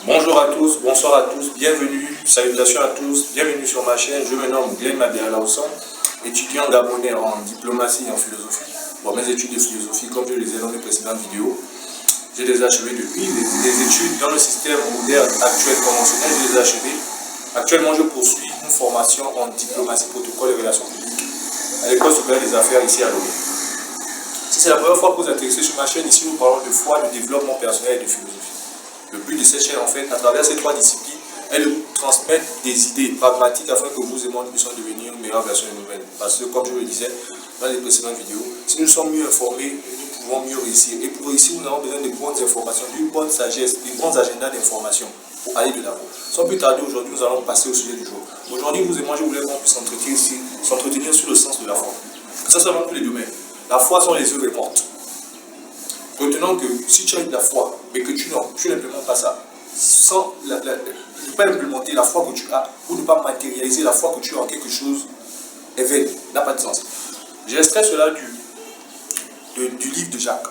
Bonjour à tous, bonsoir à tous, bienvenue, salutations à tous, bienvenue sur ma chaîne. Je me nomme Glenn Mabéa Laosson, étudiant gabonais en diplomatie et en philosophie. Bon, mes études de philosophie, comme je les ai dans les précédentes vidéos, je les ai achevées depuis. Les études dans le système moderne actuel conventionnel, je les ai achevées. Actuellement, je poursuis une formation en diplomatie, protocole et relations publiques à l'École supérieure des affaires ici à Lomé. Si c'est la première fois que vous vous intéressez sur ma chaîne, ici nous parlons de foi, de développement personnel et de philosophie. Le but de cette chaîne, en fait, à travers ces trois disciplines, est de transmettre des idées pragmatiques afin que vous et moi nous puissions devenir une meilleure version de nous-mêmes. Parce que, comme je le disais dans les précédentes vidéos, si nous sommes mieux informés, nous pouvons mieux réussir. Et pour réussir, nous avons besoin de bonnes informations, d'une bonne sagesse, de bons agendas d'informations pour aller de l'avant. Sans plus tarder, aujourd'hui, nous allons passer au sujet du jour. Aujourd'hui, vous et moi, je voulais qu'on puisse s'entretenir sur le sens de la foi. Ça, c'est dans tous les domaines. La foi sont les œuvres mortes. Retenons que si tu as de la foi, mais que tu n'implémentes pas ça, sans ne pas implémenter la foi que tu as, ou ne pas matérialiser la foi que tu as en quelque chose, est vaine, n'a pas de sens. J'ai extrait cela du livre de Jacques,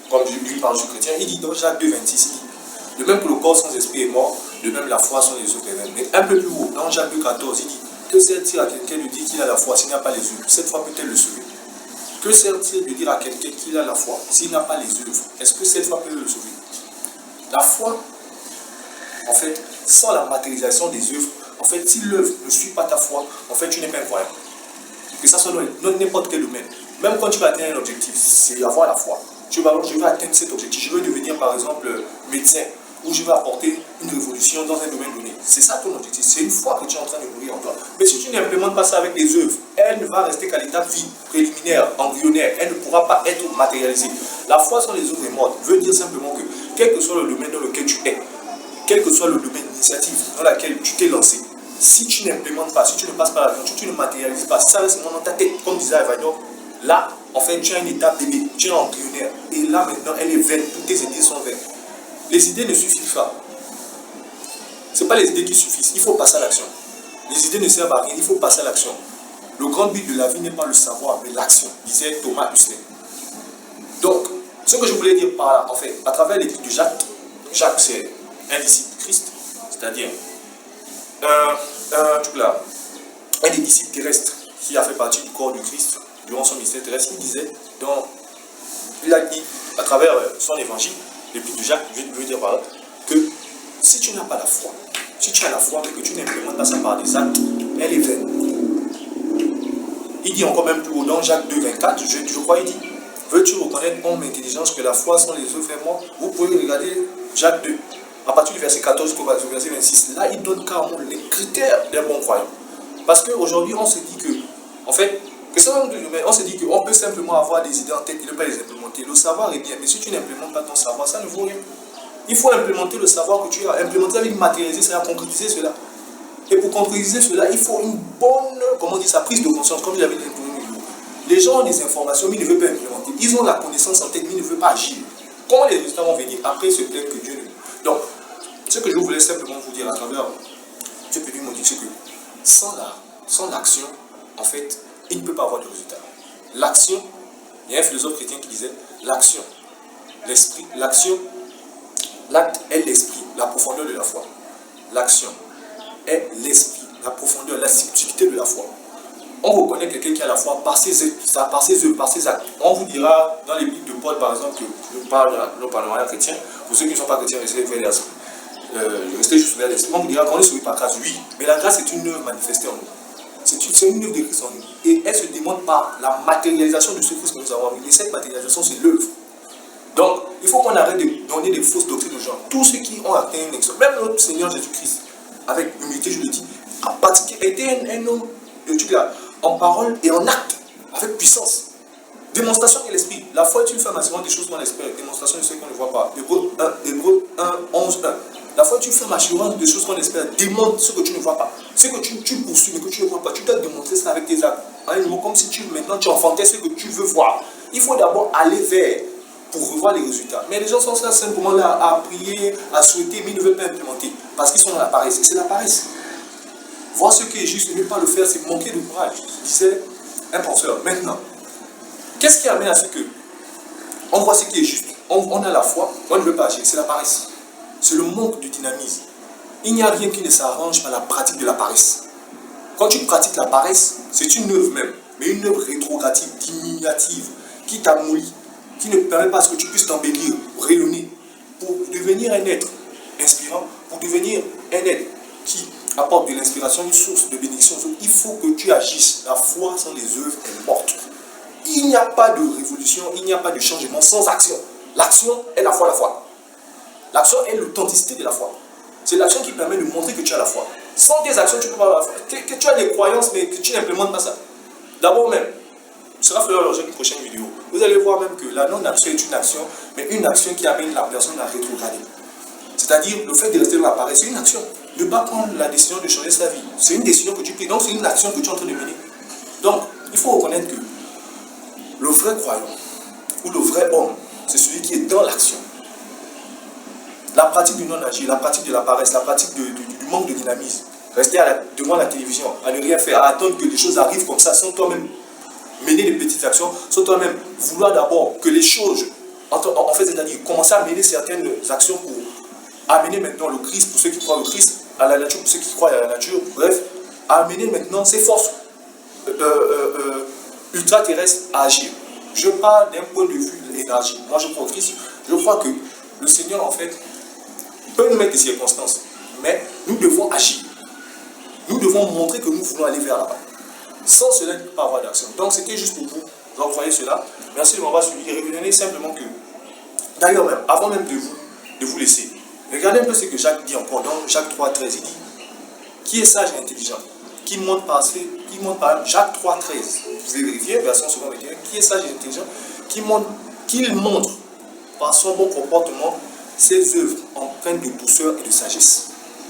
comme lui parle du chrétien. Il dit dans Jacques 2,26, il dit, de même que le corps sans esprit est mort, de même la foi sans les œuvres est vaine. Mais un peu plus haut, dans Jacques 2,14, il dit, que sert-il à quelqu'un de dire qu'il a la foi s'il n'a pas les œuvres? Cette foi peut-elle le sauver? Que sert-il de dire à quelqu'un qu'il a la foi s'il n'a pas les œuvres? Est-ce que cette foi peut le sauver? La foi, en fait, sans la matérialisation des œuvres, en fait, si l'œuvre ne suit pas ta foi, en fait, tu n'es pas incroyable. Que ça soit dans n'importe quel domaine. Même quand tu vas atteindre un objectif, c'est avoir la foi. Je vais atteindre cet objectif. Je veux devenir, par exemple, médecin, ou je vais apporter une révolution dans un domaine donné. C'est ça ton objectif. C'est une foi que tu es en train de nourrir en toi. Mais si tu n'implémentes pas ça avec les œuvres, elle ne va rester qu'à l'état vie préliminaire, embryonnaire. Elle ne pourra pas être matérialisée. La foi sans les œuvres est morte veut dire simplement que, quel que soit le domaine dans lequel tu es, quel que soit le domaine d'initiative dans lequel tu t'es lancé, si tu n'implémentes pas, si tu ne passes pas l'action, tu ne matérialises pas, si ça reste dans ta tête, comme disait Evador, là, en fait, tu as une étape bébé, tu es embryonnaire. Et là, maintenant, elle est vaine. Toutes tes idées sont vaines. Les idées ne suffisent pas. Ce n'est pas les idées qui suffisent. Il faut passer à l'action. Les idées ne servent à rien. Il faut passer à l'action. Le grand but de la vie n'est pas le savoir, mais l'action, disait Thomas Huxley. Donc, ce que je voulais dire par là, en fait, à travers l'étude de Jacques, Jacques, c'est un disciple de Christ, c'est-à-dire un des disciples terrestres qui a fait partie du corps de Christ durant son ministère terrestre. Il a dit, à travers son évangile, l'épître de Jacques, je veux dire par là, que si tu n'as pas la foi, si tu as la foi, mais que tu n'implémentes pas ça par des actes, elle est vaine. Il dit encore même plus haut dans Jacques 2,24, je crois, il dit, veux-tu reconnaître, homme intelligence, que la foi sans les œuvres est morte? Vous pouvez regarder Jacques 2, à partir du verset 14 jusqu'au verset 26. Là, il donne carrément les critères d'un bon croyant. Parce qu'aujourd'hui, on se dit que, en fait, on se dit qu'on peut simplement avoir des idées en tête et ne pas les implémenter. Le savoir est bien, mais si tu n'implémentes pas ton savoir, ça ne vaut rien. Il faut implémenter le savoir que tu as. Implémenter avec matérialiser, c'est à concrétiser cela. Et pour concrétiser cela, il faut une bonne, prise de conscience, comme j'avais dit dans le premier vidéo. Les gens ont des informations, mais ils ne veulent pas implémenter. Ils ont la connaissance en tête, mais ils ne veulent pas agir. Comment les résultats vont venir? Après, se plaindre que Dieu ne... Donc, ce que je voulais simplement vous dire à travers ce petit mot, c'est que sans l'action, en fait, il ne peut pas avoir de résultat. L'action, il y a un philosophe chrétien qui disait, l'action, l'esprit, l'action, l'acte est l'esprit, la profondeur de la foi. L'action est l'esprit, la profondeur, la subtilité de la foi. On reconnaît quelqu'un qui a la foi par ses œuvres, par ses actes. On vous dira, dans les Bibles de Paul, par exemple, que je parle de nos parlementaires chrétiens, pour ceux qui ne sont pas chrétiens, restez juste vers l'esprit. On vous dira qu'on est sauvé par grâce, oui, mais la grâce est une œuvre manifestée en nous. C'est une œuvre de Christ en nous. Et elle se démontre par la matérialisation de ce Christ que nous avons vu. Et cette matérialisation, c'est l'œuvre. Donc, il faut qu'on arrête de donner des fausses doctrines aux gens. Tous ceux qui ont atteint une excellence, même notre Seigneur Jésus-Christ, avec humilité, je le dis, était un homme en parole et en acte, avec puissance. Démonstration de l'esprit. La foi est une femme assurant des choses qu'on espère. Démonstration de ce qu'on ne voit pas. Hébreux 1, 11, 1. La foi est une femme assurante des choses qu'on espère. Démontre ce que tu ne vois pas. Ce que tu poursuis mais que tu ne vois pas. Tu dois démontrer ça avec tes actes. Comme si maintenant tu enfantais ce que tu veux voir. Il faut d'abord aller vers pour revoir les résultats. Mais les gens sont simplement là à prier, à souhaiter, mais ils ne veulent pas implémenter. Parce qu'ils sont dans la paresse. Et c'est la paresse. Voir ce qui est juste et ne pas le faire, c'est manquer de courage. Disait un penseur. Maintenant, qu'est-ce qui amène à ce que on voit ce qui est juste, on a la foi, on ne veut pas agir, c'est la paresse. c'est le manque de dynamisme. Il n'y a rien qui ne s'arrange par la pratique de la paresse. Quand tu pratiques la paresse, c'est une œuvre même, mais une œuvre rétrogradative, diminutive, qui t'amollit, qui ne permet pas à ce que tu puisses t'embellir, rayonner, pour devenir un être inspirant, pour devenir un être qui apporte de l'inspiration, une source de bénédiction. Il faut que tu agisses. La foi sans les œuvres est morte. Il n'y a pas de révolution, il n'y a pas de changement sans action. L'action est la foi. L'action est l'authenticité de la foi. C'est l'action qui permet de montrer que tu as la foi. Sans tes actions, tu peux pas avoir la foi. Que tu as des croyances, mais que tu n'implémentes pas ça. D'abord même, ce sera fait l'objet d'une prochaine vidéo. Vous allez voir même que la non-action est une action, mais une action qui amène la personne à rétrograder. C'est-à-dire, le fait de rester dans la paresse, c'est une action. Ne pas prendre la décision de changer sa vie. C'est une décision que tu pries, donc c'est une action que tu es en train de mener. Donc, il faut reconnaître que le vrai croyant, ou le vrai homme, c'est celui qui est dans l'action. La pratique du non-agir, la pratique de la paresse, la pratique du manque de dynamisme, rester devant la télévision, à ne rien faire, à attendre que les choses arrivent comme ça, sans toi-même mener des petites actions, sans toi-même vouloir d'abord que les choses, en fait, c'est-à-dire commencer à mener certaines actions pour amener maintenant le Christ, pour ceux qui croient au Christ, à la nature, pour ceux qui croient à la nature, bref, à amener maintenant ces forces ultra-terrestres à agir. Je parle d'un point de vue de l'énergie. Moi, je crois au Christ. Je crois que le Seigneur, en fait, peut nous mettre des circonstances, mais nous devons agir. Nous devons montrer que nous voulons aller vers là-bas. Sans cela, il ne peut pas avoir d'action. Donc, c'était juste pour vous. Vous croyez cela. Merci de m'avoir suivi. Et revenez simplement que, d'ailleurs même, avant même de vous laisser, regardez un peu ce que Jacques dit encore dans Jacques 3,13. Il dit, qui est sage et intelligent, qui montre par Jacques 3,13. Vous pouvez vérifier, version seconde 21. Qui est sage et intelligent, qu'il montre par son bon comportement ses œuvres empreintes de douceur et de sagesse.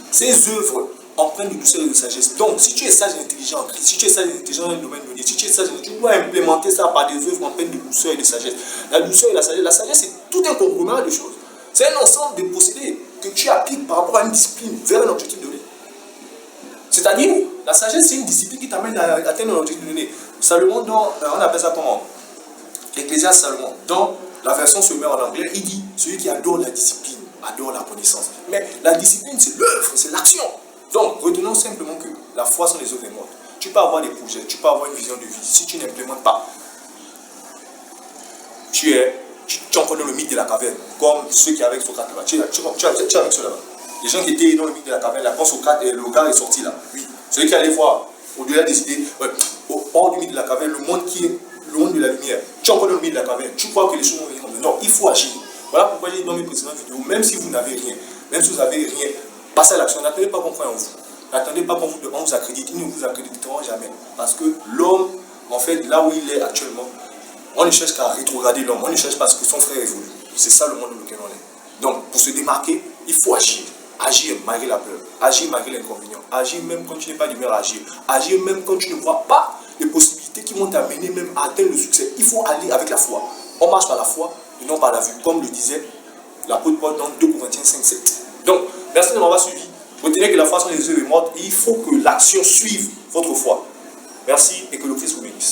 Ses œuvres empreintes de douceur et de sagesse. Donc, si tu es sage et intelligent en Christ, si tu es sage et intelligent dans le domaine donné, si tu es sage, tu dois implémenter ça par des œuvres empreintes de douceur et de sagesse. La douceur et la sagesse, c'est tout un conglomérat de choses. C'est un ensemble de procédés que tu appliques par rapport à une discipline vers un objectif donné. C'est-à-dire, la sagesse, c'est une discipline qui t'amène à atteindre un objectif donné. Salomon, on appelle ça comment? L'Ecclésiaste Salomon, dans la version sommaire en anglais, il dit, celui qui adore la discipline, adore la connaissance. Mais la discipline, c'est l'œuvre, c'est l'action. Donc, retenons simplement que la foi sans les œuvres est morte. Tu peux avoir des projets, tu peux avoir une vision de vie. Si tu n'implémentes pas, tu es encore dans le mythe de la caverne, comme ceux qui avaient Socrate là-bas. Tu es avec ceux là-bas. Les gens qui étaient dans le mythe de la caverne, là, quand Socrate, le gars est sorti là, oui. Celui qui allait voir, au-delà des idées, hors du mythe de la caverne, le monde qui est le monde de la lumière. Tu es encore dans le mythe de la caverne. Tu crois que les choses vont venir comme ça. Non, il faut agir. Voilà pourquoi j'ai dit dans mes précédentes vidéos, même si vous n'avez rien, même si vous n'avez rien, passez à l'action. N'attendez pas qu'on croie en vous. N'attendez pas qu'on vous accrédite. Ils ne vous accréditeront jamais. Parce que l'homme, en fait, là où il est actuellement, on ne cherche qu'à rétrograder l'homme. On ne cherche pas à ce que son frère évolue. C'est ça le monde dans lequel on est. Donc, pour se démarquer, il faut agir. Agir malgré la peur. Agir malgré l'inconvénient. Agir même quand tu n'es pas d'humeur à agir. Agir même quand tu ne vois pas les possibilités qui vont t'amener même à atteindre le succès. Il faut aller avec la foi. On marche par la foi et non par la vue. Comme le disait l'apôtre Paul dans 2 Corinthiens 5,7. Donc, merci de m'avoir suivi. Retenez que la foi sans les œuvres est morte et il faut que l'action suive votre foi. Merci et que le Christ vous bénisse.